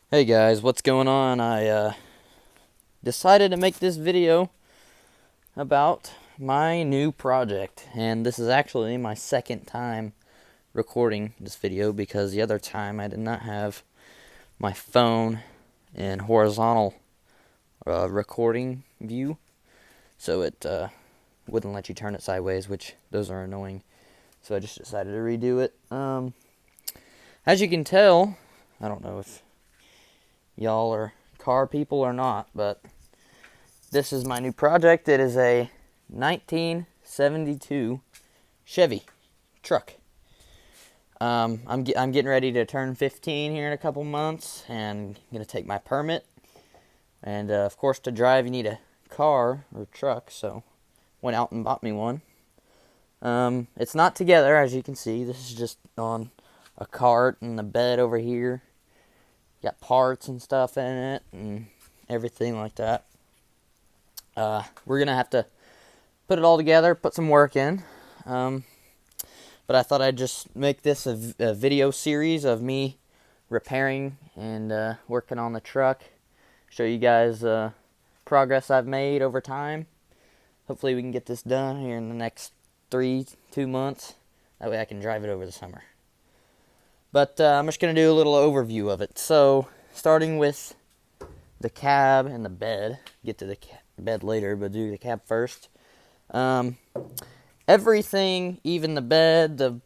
Hey guys, what's going on? I decided to make this video about my new project, and this is actually my second time recording this video because the other time I did not have my phone in horizontal recording view, so it wouldn't let you turn it sideways, which those are annoying. So I just decided to redo it. As you can tell, I don't know if y'all are car people or not, but this is my new project. It is a 1972 Chevy truck. I'm getting ready to turn 15 here in a couple months, and I'm gonna take my permit. And of course, to drive you need a car or truck, so went out and bought me one. It's not together, as you can see. This is just on a cart and the bed over here. Got parts and stuff in it and everything like that. We're gonna have to put it all together, put some work in. But I thought I'd just make this a video series of me repairing and working on the truck. Show you guys progress I've made over time. Hopefully we can get this done here in the next 2 months. That way I can drive it over the summer. But I'm just going to do a little overview of it. So, starting with the cab and the bed. Get to the bed later, but do the cab first. Everything, even the bed, the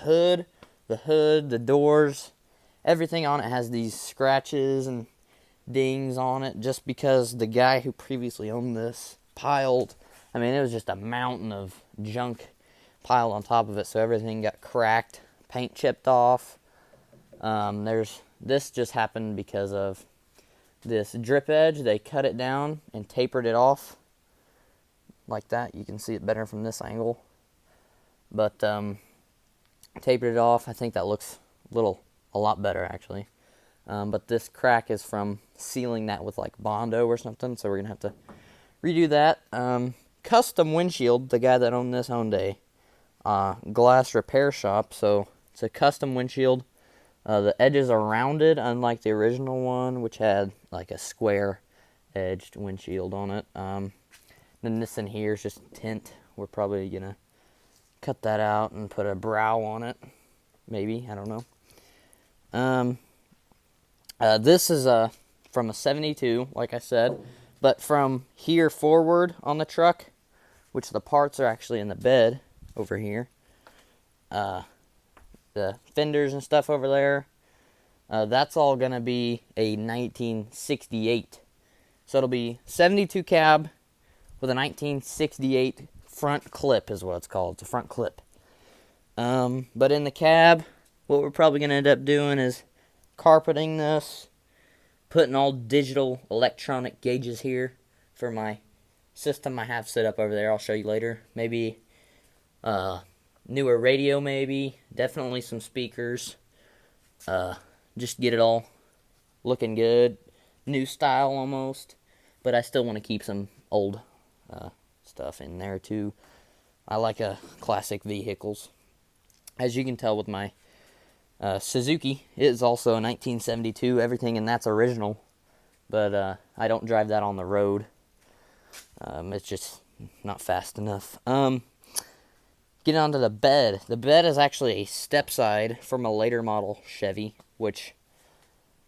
hood, the doors, everything on it has these scratches and dings on it just because the guy who previously owned this it was just a mountain of junk piled on top of it, so everything got cracked, paint chipped off. This just happened because of this drip edge. They cut it down and tapered it off like that. You can see it better from this angle, but tapered it off. I think that looks a lot better actually. But this crack is from sealing that with like Bondo or something, so we're gonna have to redo that. Custom windshield. The guy that owned this owned a glass repair shop, so it's a custom windshield. The edges are rounded, unlike the original one, which had like a square edged windshield on it. Then this in here is just tint. We're probably gonna cut that out and put a brow on it. Maybe, I don't know. This is from a 72, like I said, but from here forward on the truck, which the parts are actually in the bed over here. The fenders and stuff over there, that's all going to be a 1968. So it'll be 72 cab with a 1968 front clip is what it's called. It's a front clip. But in the cab, what we're probably going to end up doing is carpeting this, putting all digital electronic gauges here for my system I have set up over there. I'll show you later. Maybe newer radio, maybe. Definitely some speakers. Just get it all looking good. New style almost. But I still want to keep some old stuff in there too. I like classic vehicles. As you can tell with my Suzuki, it is also a 1972. Everything in that's original. But I don't drive that on the road. It's just not fast enough. Get onto the bed. The bed is actually a step side from a later model Chevy, which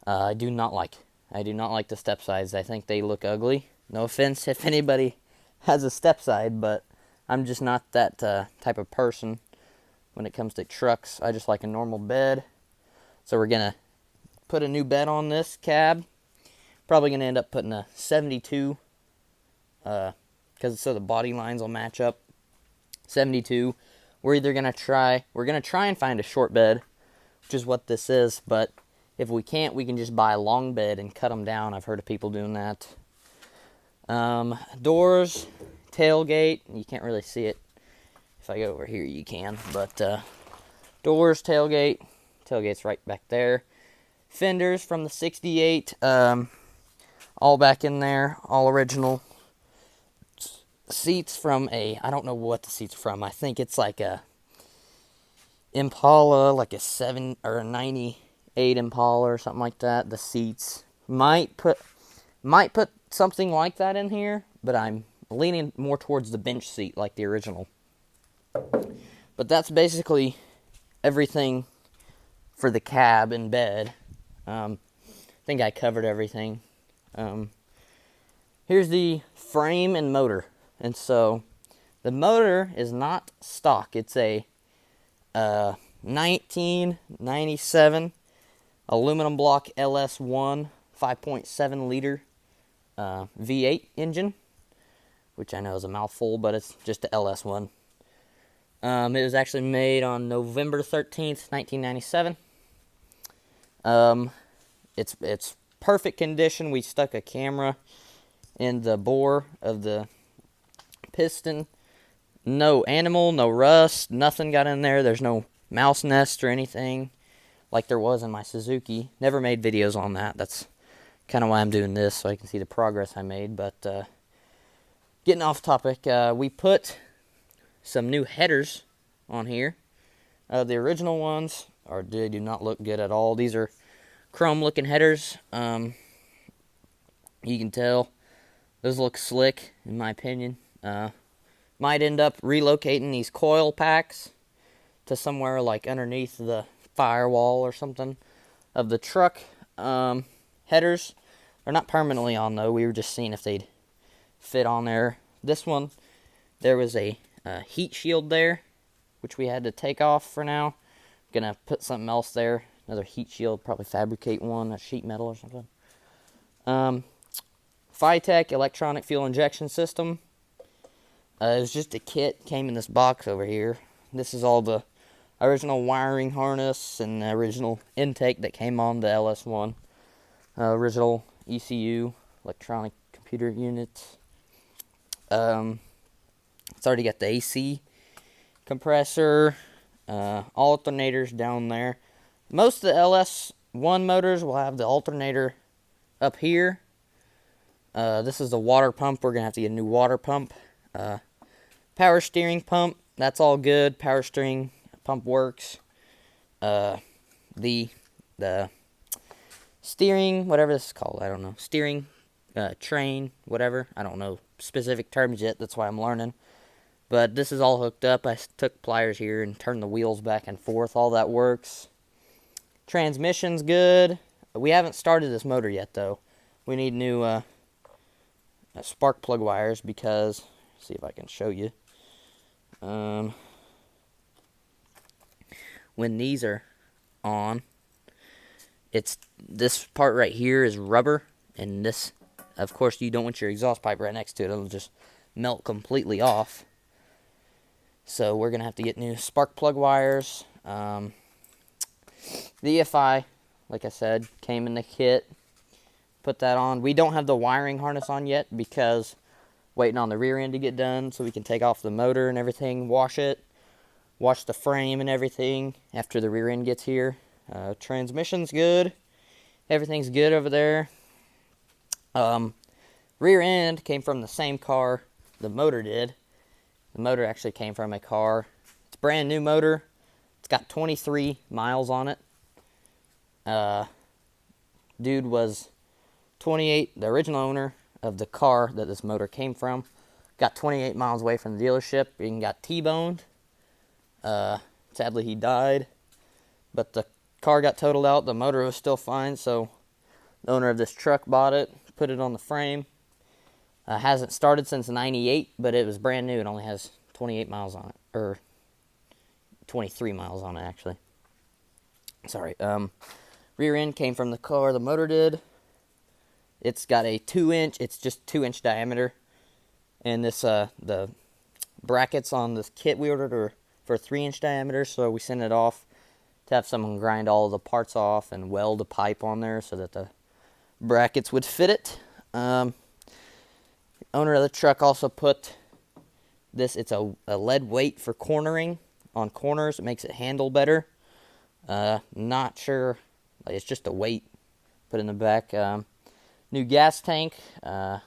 I do not like. I do not like the step sides. I think they look ugly. No offense if anybody has a step side, but I'm just not that type of person when it comes to trucks. I just like a normal bed. So we're going to put a new bed on this cab. Probably going to end up putting a 72, because so the body lines will match up. 72. We're going to try and find a short bed, which is what this is, but if we can't, we can just buy a long bed and cut them down. I've heard of people doing that. Doors, tailgate, you can't really see it. If I go over here, you can, but doors, tailgate's right back there. Fenders from the 68, all back in there, all original. Seats from I don't know what the seats are from. I think it's like Impala, like a 7 or a 98 Impala or something like that. The seats might put something like that in here, but I'm leaning more towards the bench seat like the original. But that's basically everything for the cab and bed. I think I covered everything. Here's the frame and motor. And so the motor is not stock. It's a 1997 aluminum block LS1 5.7 liter V8 engine, which I know is a mouthful, but it's just the LS1. It was actually made on November 13th, 1997. It's perfect condition. We stuck a camera in the bore of the piston. No animal, no rust, nothing got in there. There's no mouse nest or anything like there was in my Suzuki. Never made videos on that. That's kind of why I'm doing this, so I can see the progress I made. But getting off topic, we put some new headers on here. The original ones they do not look good at all. These are chrome looking headers. You can tell those look slick in my opinion. Might end up relocating these coil packs to somewhere like underneath the firewall or something of the truck. Headers are not permanently on though. We were just seeing if they'd fit on there. This one, there was a heat shield there, which we had to take off for now. Gonna put something else there, another heat shield, probably fabricate one, a sheet metal or something. Phytech electronic fuel injection system. It was just a kit, came in this box over here. This is all the original wiring harness and the original intake that came on the LS1. Original ECU, electronic computer unit. It's already got the AC compressor, alternators down there. Most of the LS1 motors will have the alternator up here. This is the water pump. We're going to have to get a new water pump. Power steering pump, that's all good. Power steering pump works. The steering, whatever this is called, I don't know. Steering, train, whatever. I don't know specific terms yet, that's why I'm learning. But this is all hooked up. I took pliers here and turned the wheels back and forth. All that works. Transmission's good. We haven't started this motor yet, though. We need new spark plug wires because, see if I can show you. When these are on, it's this part right here is rubber, and this, of course, you don't want your exhaust pipe right next to it. It'll just melt completely off. So we're gonna have to get new spark plug wires. The EFI, like I said, came in the kit. Put that on. We don't have the wiring harness on yet because waiting on the rear end to get done so we can take off the motor and everything, wash it, wash the frame and everything after the rear end gets here. Transmission's good. Everything's good over there. Rear end came from the same car the motor did. The motor actually came from a car. It's a brand new motor. It's got 23 miles on it. Dude was 28, the original owner of the car that this motor came from. Got 28 miles away from the dealership and got T-boned. Sadly, he died. But the car got totaled out. The motor was still fine, so the owner of this truck bought it, put it on the frame. Hasn't started since '98, but it was brand new. It only has 28 miles on it, or 23 miles on it, actually. Sorry. Rear end came from the car the motor did. It's got a 2-inch, it's just 2-inch diameter. And this, the brackets on this kit we ordered are for 3-inch diameter, so we sent it off to have someone grind all the parts off and weld a pipe on there so that the brackets would fit it. Owner of the truck also put this, it's a lead weight for cornering on corners. It makes it handle better. Not sure, it's just a weight put in the back. New gas tank. Gonna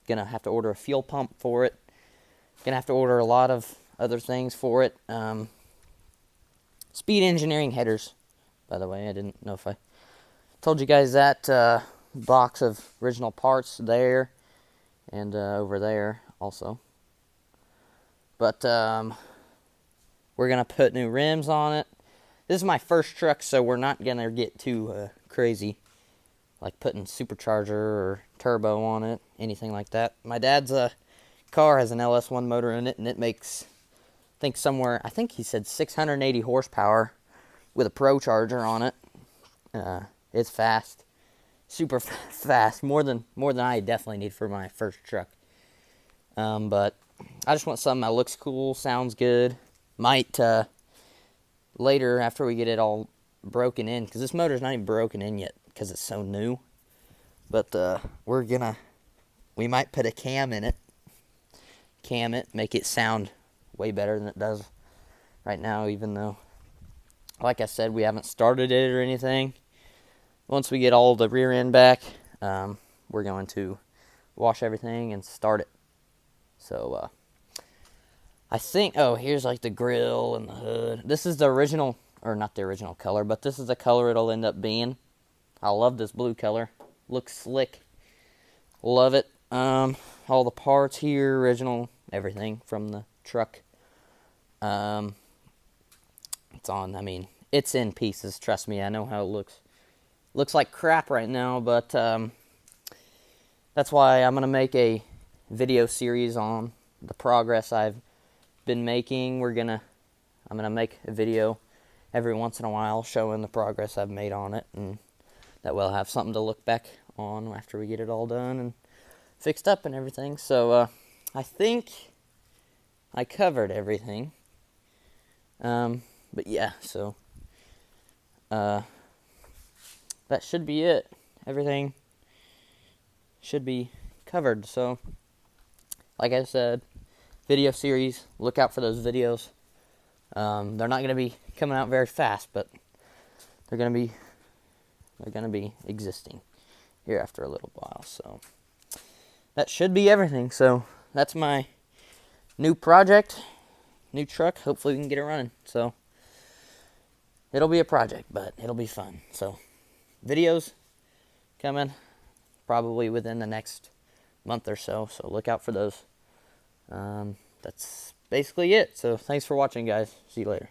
have to order a fuel pump for it. Gonna have to order a lot of other things for it. Speed Engineering headers, by the way. I didn't know if I told you guys that. Box of original parts there, and over there also. But we're going to put new rims on it. This is my first truck, so we're not going to get too crazy, like putting supercharger or turbo on it, anything like that. My dad's car has an LS1 motor in it, and it makes, I think he said 680 horsepower with a Pro Charger on it. It's fast, super fast, more than I definitely need for my first truck. But I just want something that looks cool, sounds good. Might later, after we get it all broken in, because this motor's not even broken in yet because it's so new. But we might put a cam in it, make it sound way better than it does right now, even though, like I said, we haven't started it or anything. Once we get all the rear end back, we're going to wash everything and start it. So, I think, here's like the grill and the hood. This is the original, or not the original color, but this is the color it'll end up being. I love this blue color. Looks slick. Love it. All the parts here, original, everything from the truck. It's in pieces, trust me. I know how it looks. Looks like crap right now, but that's why I'm going to make a video series on the progress I've been making. I'm going to make a video every once in a while showing the progress I've made on it, and that we'll have something to look back on after we get it all done and fixed up and everything. So I think I covered everything. But yeah, so that should be it. Everything should be covered. So like I said, video series, look out for those videos. They're not going to be coming out very fast, but they're going to be existing here after a little while. So that should be everything. So that's my new project, new truck. Hopefully we can get it running. So it'll be a project, but it'll be fun. So videos coming probably within the next month or so. So look out for those. That's basically it. So thanks for watching, guys. See you later.